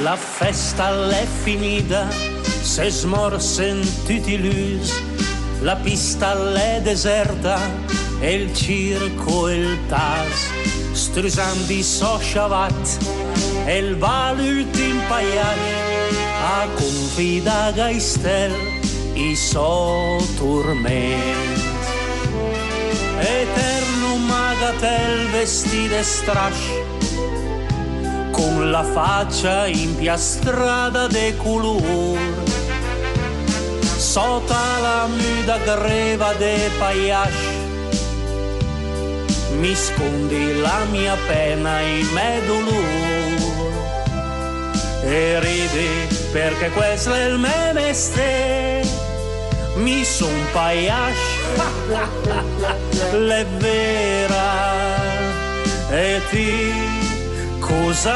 La festa l'è finita, se smorsen tutti l'us, la pista l'è deserta e il circo e il tas, strusandi so sciavat e il va l'ultim paiac, a confida gaistel i so turment. Eterno magatel vestide strash, con la faccia impiastrata de color, sotto la muda greva de paiash, mi scondi la mia pena in me dolor, e ridi perché questo è il mio mestiere, mi son paiash, l'è vera, e ti cosa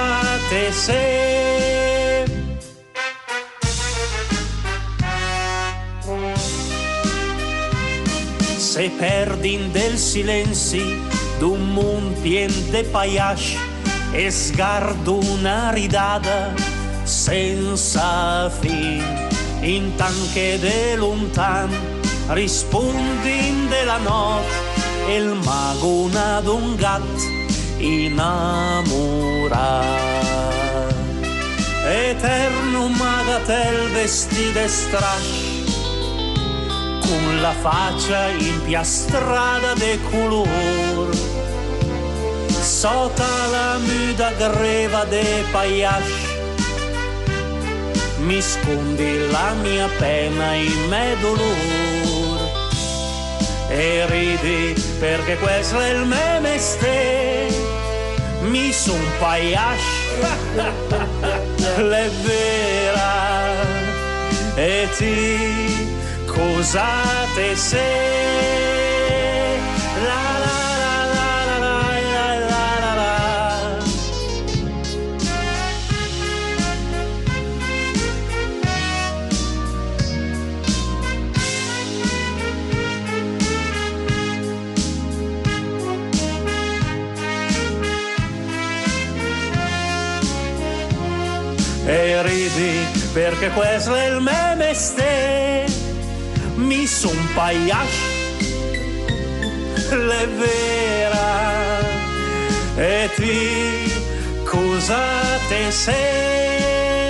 te sei? Se perdi in del silenzi d'un mondo pien de paiash e sguardo una ridada senza fin, in tanche de lontan rispondi della notte il mago nad un gat innamorat. Eterno magatel vestide strash, con la faccia impiastrata de color, sotto la muda greva de paiash, mi scondi la mia pena in me dolor, e ridi perché questo è il mio mestiere, mi son paiash, l'è vera, e ti cosa te sei? La la la la la la la la la. E ridi perché questo è il mio mestiere, mi son paiash, l'è vera, e ti cosa te sei?